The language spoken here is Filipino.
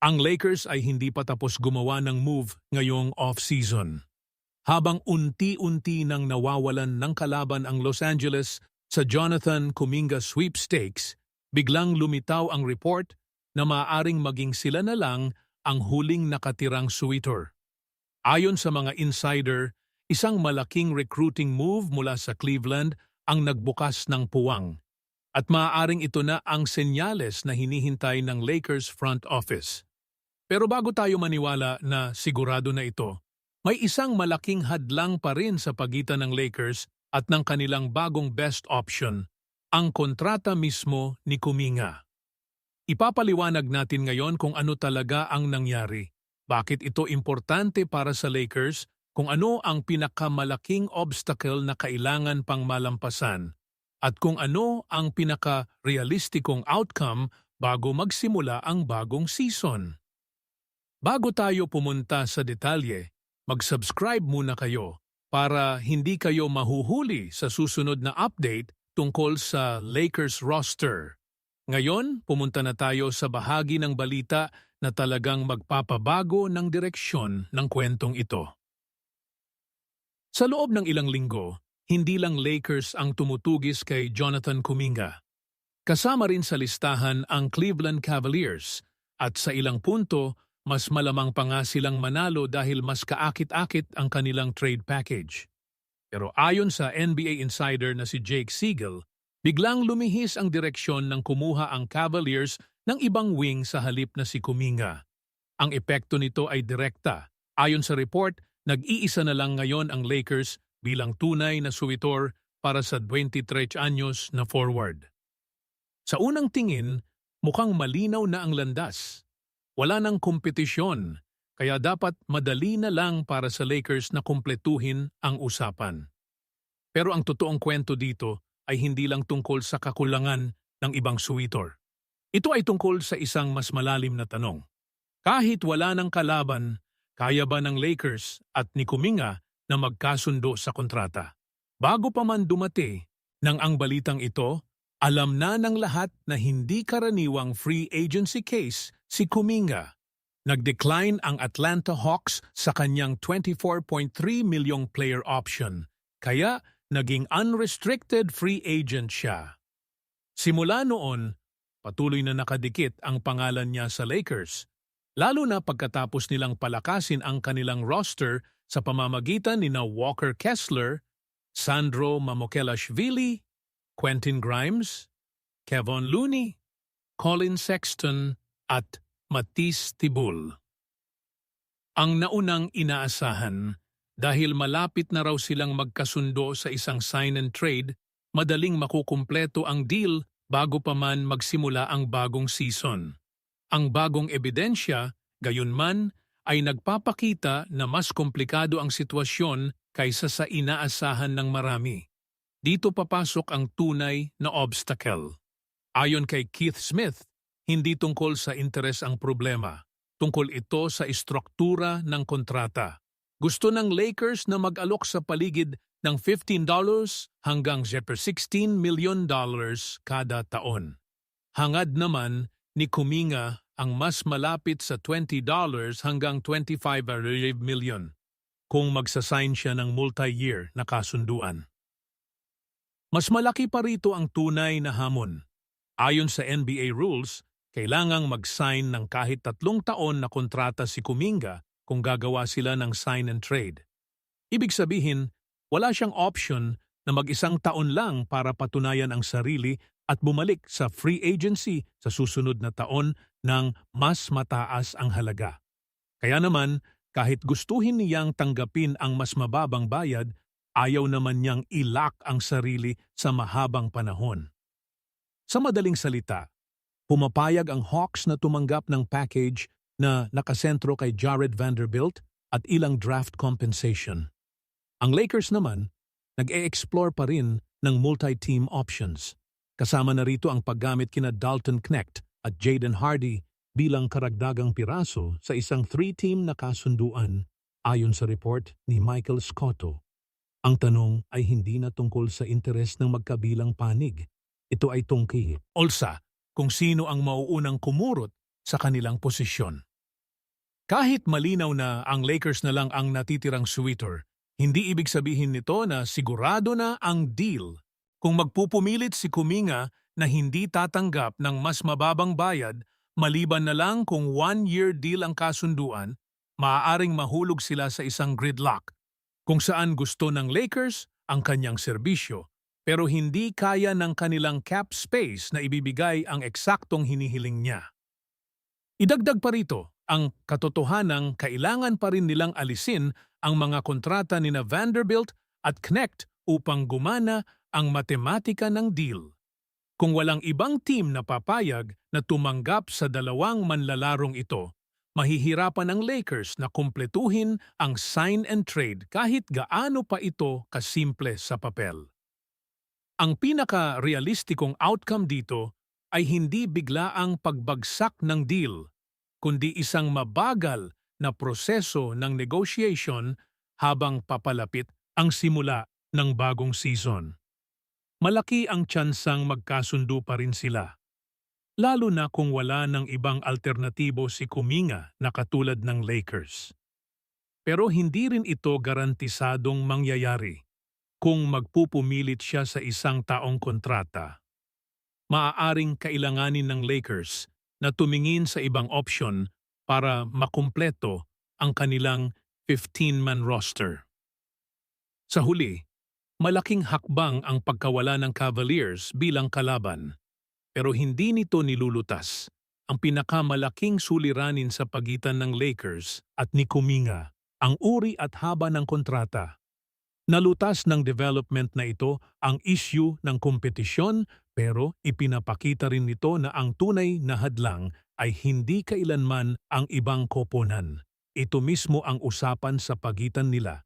Ang Lakers ay hindi pa tapos gumawa ng move ngayong off-season. Habang unti-unti nang nawawalan ng kalaban ang Los Angeles sa Jonathan Kuminga sweepstakes, biglang lumitaw ang report na maaaring maging sila na lang ang huling nakatirang suitor. Ayon sa mga insider, isang malaking recruiting move mula sa Cleveland ang nagbukas ng puwang. At maaaring ito na ang senyales na hinihintay ng Lakers front office. Pero bago tayo maniwala na sigurado na ito, may isang malaking hadlang pa rin sa pagitan ng Lakers at ng kanilang bagong best option, ang kontrata mismo ni Kuminga. Ipapaliwanag natin ngayon kung ano talaga ang nangyari, bakit ito importante para sa Lakers, kung ano ang pinakamalaking obstacle na kailangan pang malampasan, at kung ano ang pinaka-realistikong outcome bago magsimula ang bagong season. Bago tayo pumunta sa detalye, mag-subscribe muna kayo para hindi kayo mahuhuli sa susunod na update tungkol sa Lakers roster. Ngayon, pumunta na tayo sa bahagi ng balita na talagang magpapabago ng direksyon ng kwentong ito. Sa loob ng ilang linggo, hindi lang Lakers ang tumutugis kay Jonathan Kuminga. Kasama rin sa listahan ang Cleveland Cavaliers at sa ilang punto, mas malamang pa nga silang manalo dahil mas kaakit-akit ang kanilang trade package. Pero ayon sa NBA insider na si Jake Siegel, biglang lumihis ang direksyon ng kumuha ang Cavaliers ng ibang wing sa halip na si Kuminga. Ang epekto nito ay direkta. Ayon sa report, nag-iisa na lang ngayon ang Lakers bilang tunay na suwitor para sa 23 anyos na forward. Sa unang tingin, mukhang malinaw na ang landas. Wala nang kompetisyon, kaya dapat madali na lang para sa Lakers na kumpletuhin ang usapan. Pero ang totoong kwento dito ay hindi lang tungkol sa kakulangan ng ibang suwitor. Ito ay tungkol sa isang mas malalim na tanong. Kahit wala ng kalaban, kaya ba ng Lakers at ni Kuminga na magkasundo sa kontrata? Bago pa man dumati ng ang balitang ito, alam na ng lahat na hindi karaniwang free agency case si Kuminga. Nag-decline ang Atlanta Hawks sa kanyang $24.3 milyong player option, kaya naging unrestricted free agent siya. Simula noon, patuloy na nakadikit ang pangalan niya sa Lakers, lalo na pagkatapos nilang palakasin ang kanilang roster sa pamamagitan ni Walker Kessler, Sandro Mamukelashvili, Quentin Grimes, Kevon Looney, Colin Sexton at Matisse Thybulle. Ang naunang inaasahan, dahil malapit na raw silang magkasundo sa isang sign and trade, madaling makukumpleto ang deal bago pa man magsimula ang bagong season. Ang bagong ebidensya, gayunman, ay nagpapakita na mas komplikado ang sitwasyon kaysa sa inaasahan ng marami. Dito papasok ang tunay na obstacle. Ayon kay Keith Smith, hindi tungkol sa interes ang problema. Tungkol ito sa istruktura ng kontrata. Gusto ng Lakers na mag-alok sa paligid ng $15 hanggang $16 million kada taon. Hangad naman ni Kuminga ang mas malapit sa $20 hanggang $25 million kung magsasign siya ng multi-year na kasunduan. Mas malaki pa rito ang tunay na hamon. Ayon sa NBA rules, kailangang mag-sign ng kahit 3 taon na kontrata si Kuminga kung gagawa sila ng sign and trade. Ibig sabihin, wala siyang option na mag-1 taon lang para patunayan ang sarili at bumalik sa free agency sa susunod na taon ng mas mataas ang halaga. Kaya naman, kahit gustuhin niyang tanggapin ang mas mababang bayad, ayaw naman niyang ilak ang sarili sa mahabang panahon. Sa madaling salita, pumapayag ang Hawks na tumanggap ng package na nakasentro kay Jared Vanderbilt at ilang draft compensation. Ang Lakers naman, nag-e-explore pa rin ng multi-team options. Kasama na rito ang paggamit kina Dalton Knecht at Jaden Hardy bilang karagdagang piraso sa isang 3-team na kasunduan ayon sa report ni Michael Scotto. Ang tanong ay hindi na tungkol sa interes ng magkabilang panig. Ito ay tungkol, kung sino ang mauunang kumurot sa kanilang posisyon. Kahit malinaw na ang Lakers na lang ang natitirang suitor, hindi ibig sabihin nito na sigurado na ang deal. Kung magpupumilit si Kuminga na hindi tatanggap ng mas mababang bayad, maliban na lang kung 1-year deal ang kasunduan, maaaring mahulog sila sa isang gridlock, kung saan gusto ng Lakers ang kanyang serbisyo, pero hindi kaya ng kanilang cap space na ibibigay ang eksaktong hinihiling niya. Idagdag pa rito, ang katotohanang kailangan pa rin nilang alisin ang mga kontrata nina Vanderbilt at Knecht upang gumana ang matematika ng deal. Kung walang ibang team na papayag na tumanggap sa dalawang manlalarong ito, mahihirapan ang Lakers na kumpletuhin ang sign and trade kahit gaano pa ito kasimple sa papel. Ang pinaka-realistikong outcome dito ay hindi biglaang pagbagsak ng deal, kundi isang mabagal na proseso ng negotiation habang papalapit ang simula ng bagong season. Malaki ang tsansang magkasundo pa rin sila, lalo na kung wala ng ibang alternatibo si Kuminga na katulad ng Lakers. Pero hindi rin ito garantisadong mangyayari. Kung magpupumilit siya sa isang taong kontrata, maaaring kailanganin ng Lakers na tumingin sa ibang option para makumpleto ang kanilang 15-man roster. Sa huli, malaking hakbang ang pagkawala ng Cavaliers bilang kalaban, pero hindi nito nilulutas ang pinakamalaking suliranin sa pagitan ng Lakers at ni Kuminga, ang uri at haba ng kontrata. Nalutas ng development na ito ang issue ng kompetisyon, pero ipinapakita rin nito na ang tunay na hadlang ay hindi kailanman ang ibang koponan. Ito mismo ang usapan sa pagitan nila.